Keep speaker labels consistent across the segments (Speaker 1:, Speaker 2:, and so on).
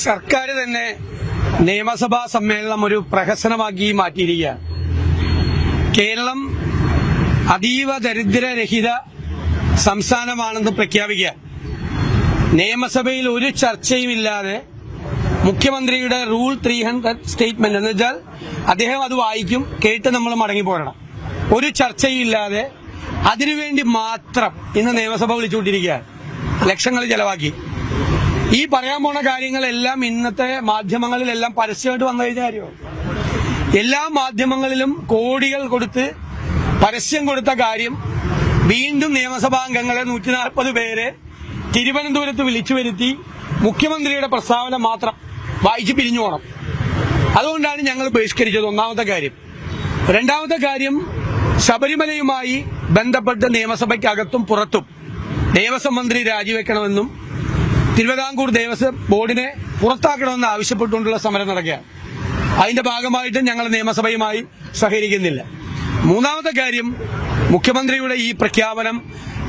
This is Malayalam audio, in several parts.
Speaker 1: സർക്കാർ തന്നെ നിയമസഭാ സമ്മേളനം ഒരു പ്രഹസനമാക്കി മാറ്റിയിരിക്കുക. കേരളം അതീവ ദരിദ്രരഹിത സംസ്ഥാനമാണെന്ന് പ്രഖ്യാപിക്കുക. നിയമസഭയിൽ ഒരു ചർച്ചയുമില്ലാതെ മുഖ്യമന്ത്രിയുടെ റൂൾ 300 സ്റ്റേറ്റ്മെന്റ് എന്ന് വെച്ചാൽ അദ്ദേഹം അത് വായിക്കും, കേട്ട് നമ്മൾ മടങ്ങിപ്പോരണം. ഒരു ചർച്ചയില്ലാതെ അതിനുവേണ്ടി മാത്രം ഇന്ന് നിയമസഭ വിളിച്ചുകൊണ്ടിരിക്കുക, ലക്ഷങ്ങൾ ചെലവാക്കി. ഈ പറയാൻ പോണ കാര്യങ്ങളെല്ലാം ഇന്നത്തെ മാധ്യമങ്ങളിലെല്ലാം പരസ്യമായിട്ട് വന്നു കഴിഞ്ഞ കാര്യമാണ്. എല്ലാ മാധ്യമങ്ങളിലും കോടികൾ കൊടുത്ത് പരസ്യം കൊടുത്ത കാര്യം വീണ്ടും നിയമസഭാംഗങ്ങളെ 140 പേരെ തിരുവനന്തപുരത്ത് വിളിച്ചു വരുത്തി മുഖ്യമന്ത്രിയുടെ പ്രസ്താവന മാത്രം വായിച്ച് പിരിഞ്ഞു പോകണം. അതുകൊണ്ടാണ് ഞങ്ങൾ ബഹിഷ്കരിച്ചത്. ഒന്നാമത്തെ കാര്യം. രണ്ടാമത്തെ കാര്യം, ശബരിമലയുമായി ബന്ധപ്പെട്ട് നിയമസഭയ്ക്കകത്തും പുറത്തും ദേവസ്വം മന്ത്രി രാജിവെക്കണമെന്നും തിരുവിതാംകൂർ ദേവസ്വം ബോർഡിനെ പുറത്താക്കണമെന്ന് ആവശ്യപ്പെട്ടുകൊണ്ടുള്ള സമരം നടക്കുകയാണ്. അതിന്റെ ഭാഗമായിട്ട് ഞങ്ങൾ നിയമസഭയുമായി സഹകരിക്കുന്നില്ല. മൂന്നാമത്തെ കാര്യം, മുഖ്യമന്ത്രിയുടെ ഈ പ്രഖ്യാപനം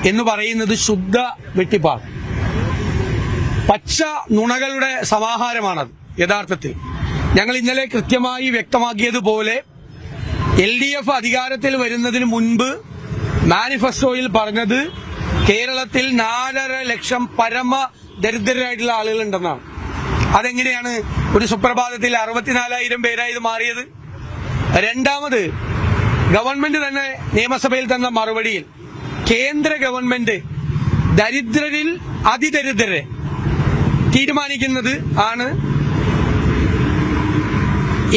Speaker 1: എന്ന് പറയുന്നത് ശുദ്ധ വെട്ടിപ്പാണ്, പച്ച നുണകളുടെ സമാഹാരമാണത്. യഥാർത്ഥത്തിൽ ഞങ്ങൾ ഇന്നലെ കൃത്യമായി വ്യക്തമാക്കിയതുപോലെ LDF അധികാരത്തിൽ വരുന്നതിന് മുൻപ് മാനിഫെസ്റ്റോയിൽ പറഞ്ഞത് കേരളത്തിൽ 4.5 ലക്ഷം പരമ ദരിദ്രരായിട്ടുള്ള ആളുകളുണ്ടെന്നാണ്. അതെങ്ങനെയാണ് ഒരു സുപ്രഭാതത്തിൽ 64,000 പേരായി ഇത് മാറിയത്? രണ്ടാമത്, ഗവൺമെന്റ് തന്നെ നിയമസഭയിൽ തന്ന മറുപടിയിൽ കേന്ദ്ര ഗവൺമെന്റ് ദരിദ്രരിൽ അതിദരിദ്രരെ തീരുമാനിക്കുന്നത് ആണ്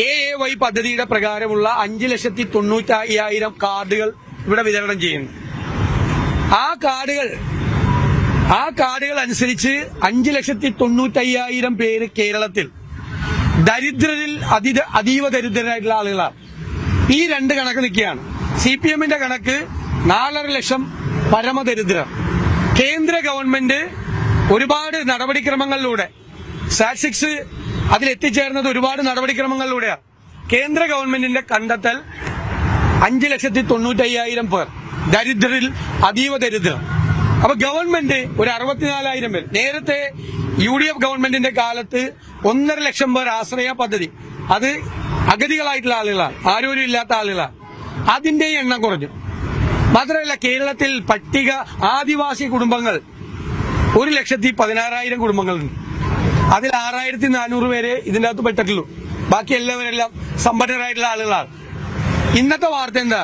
Speaker 1: AAY പദ്ധതിയുടെ പ്രകാരമുള്ള 5,90,000 കാർഡുകൾ ഇവിടെ വിതരണം ചെയ്യുന്നു. ആ കാർഡുകൾ അനുസരിച്ച് 5,90,000 പേര് കേരളത്തിൽ ദരിദ്രരിൽ അതീവ ദരിദ്രരായിട്ടുള്ള ആളുകളാണ്. ഈ രണ്ട് കണക്ക് നിൽക്കുകയാണ്. CPMന്റെ കണക്ക് 4.5 ലക്ഷം പരമദരിദ്രർ. കേന്ദ്ര ഗവൺമെന്റ് ഒരുപാട് നടപടിക്രമങ്ങളിലൂടെ SAT-6 അതിലെത്തിച്ചേർന്നത് ഒരുപാട് നടപടിക്രമങ്ങളിലൂടെയാണ്. കേന്ദ്ര ഗവൺമെന്റിന്റെ കണ്ടെത്തൽ 5,90,000 പേർ ദരിദ്രരിൽ അതീവ ദരിദ്രർ. അപ്പൊ ഗവൺമെന്റ് ഒരു 64,000 പേർ. നേരത്തെ UDF ഗവൺമെന്റിന്റെ കാലത്ത് 1.5 ലക്ഷം പേർ ആശ്രയ പദ്ധതി, അത് അഗതികളായിട്ടുള്ള ആളുകളാണ്, ആരോരും ഇല്ലാത്ത ആളുകളാണ്. അതിന്റെ എണ്ണം കുറഞ്ഞു. മാത്രമല്ല, കേരളത്തിൽ പട്ടിക ആദിവാസി കുടുംബങ്ങൾ 1,16,000 കുടുംബങ്ങളുണ്ട്. അതിൽ 6,400 പേരെ ഇതിന്റെ അകത്ത് പെട്ടിട്ടുള്ളൂ. ബാക്കി എല്ലാവരെല്ലാം സമ്പന്നരായിട്ടുള്ള ആളുകളാണ്. ഇന്നത്തെ വാർത്ത എന്താ?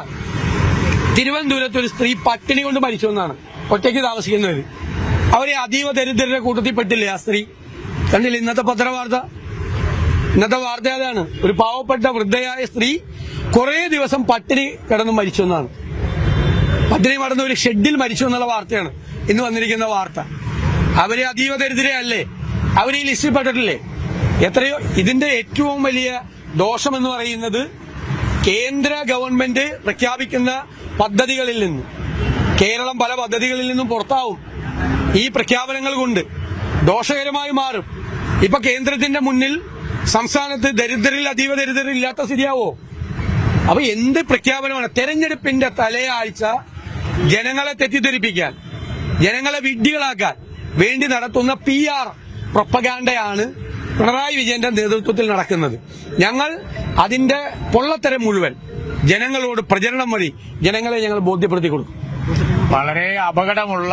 Speaker 1: തിരുവനന്തപുരത്ത് ഒരു സ്ത്രീ പട്ടിണി കൊണ്ട് മരിച്ചു എന്നാണ്. ഒറ്റയ്ക്ക് താമസിക്കുന്നവര്, അവരെ അതീവ ദരിദ്രരുടെ കൂട്ടത്തിൽ പെട്ടില്ലേ ആ സ്ത്രീ? കണ്ടില്ല ഇന്നത്തെ പത്രവാർത്ത? ഇന്നത്തെ വാർത്ത അതാണ്. ഒരു പാവപ്പെട്ട വൃദ്ധയായ സ്ത്രീ കുറെ ദിവസം പട്ടിണി കിടന്ന് മരിച്ചു എന്നാണ്. പട്ടിണി കടന്ന ഒരു ഷെഡിൽ മരിച്ചു എന്നുള്ള വാർത്തയാണ് ഇന്ന് വന്നിരിക്കുന്ന വാർത്ത. അവരെ അതീവ ദരിദ്രയല്ലേ? അവർ ഈ ലിസ്റ്റിൽ പെട്ടിട്ടില്ലേ? എത്രയോ. ഇതിന്റെ ഏറ്റവും വലിയ ദോഷം എന്ന് പറയുന്നത് കേന്ദ്ര ഗവൺമെന്റ് പ്രഖ്യാപിക്കുന്ന പദ്ധതികളിൽ നിന്ന് കേരളം പല പദ്ധതികളിൽ നിന്നും പുറത്താവും. ഈ പ്രഖ്യാപനങ്ങൾ കൊണ്ട് ദോഷകരമായി മാറും. ഇപ്പൊ കേന്ദ്രത്തിന്റെ മുന്നിൽ സംസ്ഥാനത്ത് ദരിദ്രരിൽ അതീവ ദരിദ്രരിൽ ഇല്ലാത്ത സ്ഥിതിയാവോ? അപ്പൊ എന്ത് പ്രഖ്യാപനമാണ്? തെരഞ്ഞെടുപ്പിന്റെ തലേയാഴ്ച ജനങ്ങളെ തെറ്റിദ്ധരിപ്പിക്കാൻ, ജനങ്ങളെ വിഡ്ഢികളാക്കാൻ വേണ്ടി നടത്തുന്ന PR പ്രൊപ്പഗാൻഡയാണ് പിണറായി വിജയന്റെ നേതൃത്വത്തിൽ നടക്കുന്നത്. ഞങ്ങൾ അതിന്റെ പൊള്ളത്തരം മുഴുവൻ ജനങ്ങളോട് പ്രചരണം വഴി ജനങ്ങളെ ഞങ്ങൾ ബോധ്യപ്പെടുത്തി കൊടുക്കും.
Speaker 2: വളരെ അപകടമുള്ള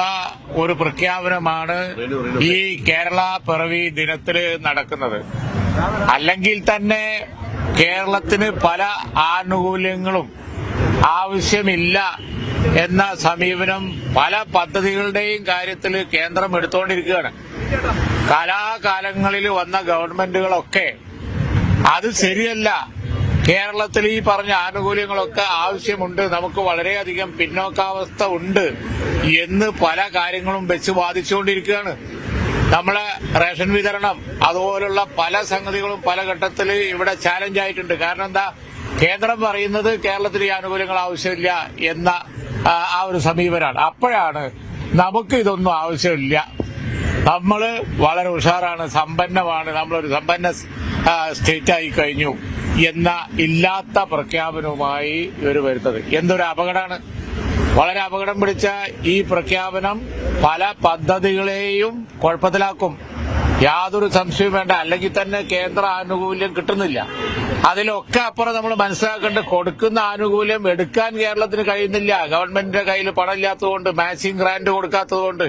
Speaker 2: ഒരു പ്രഖ്യാപനമാണ് ഈ കേരള പിറവി ദിനത്തിൽ നടക്കുന്നത്. അല്ലെങ്കിൽ തന്നെ കേരളത്തിന് പല ആനുകൂല്യങ്ങളും ആവശ്യമില്ല എന്ന സമീപനം പല പദ്ധതികളുടെയും കാര്യത്തിൽ കേന്ദ്രം എടുത്തുകൊണ്ടിരിക്കുകയാണ്. കാലാകാലങ്ങളിൽ വന്ന ഗവൺമെന്റുകളൊക്കെ അത് ശരിയല്ല, കേരളത്തിൽ ഈ പറഞ്ഞ ആനുകൂല്യങ്ങളൊക്കെ ആവശ്യമുണ്ട്, നമുക്ക് വളരെയധികം പിന്നോക്കാവസ്ഥ ഉണ്ട് എന്ന് പല കാര്യങ്ങളും വെച്ച് വാദിച്ചുകൊണ്ടിരിക്കുകയാണ്. നമ്മളെ റേഷൻ വിതരണം അതുപോലുള്ള പല സംഗതികളും പല ഘട്ടത്തിൽ ഇവിടെ ചാലഞ്ച് ആയിട്ടുണ്ട്. കാരണം എന്താ? കേന്ദ്രം പറയുന്നത് കേരളത്തിൽ ഈ ആനുകൂല്യങ്ങൾ ആവശ്യമില്ല എന്ന ആ ഒരു സമീപനമാണ്. അപ്പോഴാണ് നമുക്ക് ഇതൊന്നും ആവശ്യമില്ല, നമ്മള് വളരെ ഉഷാറാണ്, സമ്പന്നമാണ്, നമ്മളൊരു സമ്പന്ന സ്റ്റേറ്റായി കഴിഞ്ഞു എന്ന ഇല്ലാത്ത പ്രഖ്യാപനവുമായി ഇവർ വരുന്നത്. എന്തൊരു അപകടമാണ്! വളരെ അപകടം പിടിച്ച ഈ പ്രഖ്യാപനം പല പദ്ധതികളെയും കുഴപ്പത്തിലാക്കും. യാതൊരു സംശയവും വേണ്ട. അല്ലെങ്കിൽ തന്നെ കേന്ദ്ര ആനുകൂല്യം കിട്ടുന്നില്ല. അതിലൊക്കെ അപ്പുറം നമ്മൾ മനസ്സിലാക്കേണ്ട, കൊടുക്കുന്ന ആനുകൂല്യം എടുക്കാൻ കേരളത്തിന് കഴിയുന്നില്ല. ഗവൺമെന്റിന്റെ കയ്യിൽ പണമില്ലാത്തതുകൊണ്ട്, മാച്ചിങ് ഗ്രാന്റ് കൊടുക്കാത്തതുകൊണ്ട്.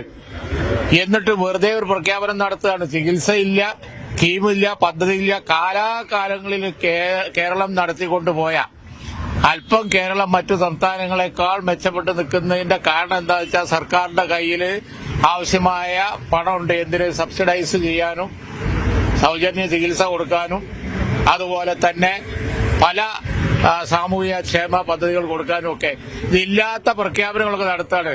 Speaker 2: എന്നിട്ട് വെറുതെ ഒരു പ്രഖ്യാപനം നടത്തുകയാണ്. ചികിത്സയില്ല, സ്കീമില്ല, പദ്ധതിയില്ല. കാലാകാലങ്ങളിൽ കേരളം നടത്തിക്കൊണ്ടുപോയ അല്പം കേരളം മറ്റു സംസ്ഥാനങ്ങളെക്കാൾ മെച്ചപ്പെട്ട് നിൽക്കുന്നതിന്റെ കാരണം എന്താ വെച്ചാൽ, സർക്കാരിന്റെ കയ്യിൽ ആവശ്യമായ പണമുണ്ട്. എന്തിന്? സബ്സിഡൈസ് ചെയ്യാനും സൗജന്യ ചികിത്സ കൊടുക്കാനും അതുപോലെ തന്നെ പല സാമൂഹിക ക്ഷേമ പദ്ധതികൾ കൊടുക്കാനും ഒക്കെ. ഇതില്ലാത്ത പ്രഖ്യാപനങ്ങളൊക്കെ നടത്താണ്.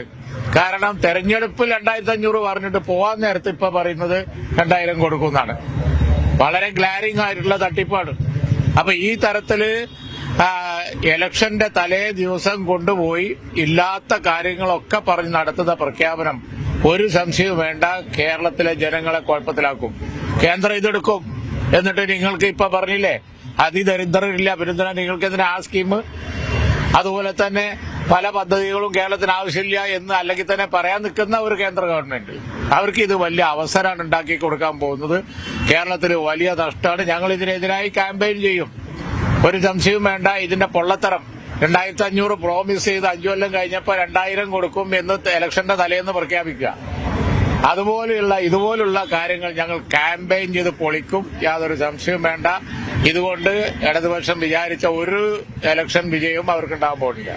Speaker 2: കാരണം തെരഞ്ഞെടുപ്പിൽ 2500 പറഞ്ഞിട്ട് പോവാൻ നേരത്ത് ഇപ്പൊ പറയുന്നത് 2000 കൊടുക്കുമെന്നാണ്. വളരെ ഗ്ലാരിംഗ് ആയിട്ടുള്ള തട്ടിപ്പാണ്. അപ്പൊ ഈ തരത്തില് ഇലക്ഷന്റെ തലേ ദിവസം കൊണ്ടുപോയി ഇല്ലാത്ത കാര്യങ്ങളൊക്കെ പറഞ്ഞ് നടത്തുന്ന പ്രഖ്യാപനം ഒരു സംശയവും വേണ്ട, കേരളത്തിലെ ജനങ്ങളെ കുഴപ്പത്തിലാക്കും. കേന്ദ്രം ഇതെടുക്കും. എന്നിട്ട് നിങ്ങൾക്ക് ഇപ്പൊ പറഞ്ഞില്ലേ അതിദരിദ്രരില്ല, പിന്നെ നിങ്ങൾക്ക് എന്തിനാ ആ സ്കീം? അതുപോലെ തന്നെ പല പദ്ധതികളും കേരളത്തിന് ആവശ്യമില്ല എന്ന് അല്ലെങ്കിൽ തന്നെ പറയാൻ നിൽക്കുന്ന ഒരു കേന്ദ്ര ഗവൺമെന്റ്, അവർക്ക് ഇത് വലിയ അവസരമാണ് ഉണ്ടാക്കി കൊടുക്കാൻ പോകുന്നത്. കേരളത്തിൽ വലിയ നഷ്ടമാണ്. ഞങ്ങൾ ഇതിനെതിരായി ക്യാമ്പയിൻ ചെയ്യും. ഒരു സംശയവും വേണ്ട. ഇതിന്റെ പൊള്ളത്തരം 2500 പ്രോമിസ് ചെയ്ത് 5 കൊല്ലം കഴിഞ്ഞപ്പോൾ 2000 കൊടുക്കും എന്ന് ഇലക്ഷന്റെ തലേന്ന് പ്രഖ്യാപിക്കുക. ഇതുപോലുള്ള കാര്യങ്ങൾ ഞങ്ങൾ ക്യാമ്പയിൻ ചെയ്ത് പൊളിക്കും. യാതൊരു സംശയവും വേണ്ട. ഇതുകൊണ്ട് ഇടതുപക്ഷം വിചാരിച്ച ഒരു ഇലക്ഷൻ വിജയവും അവർക്കുണ്ടാകാൻ പോകുന്നില്ല.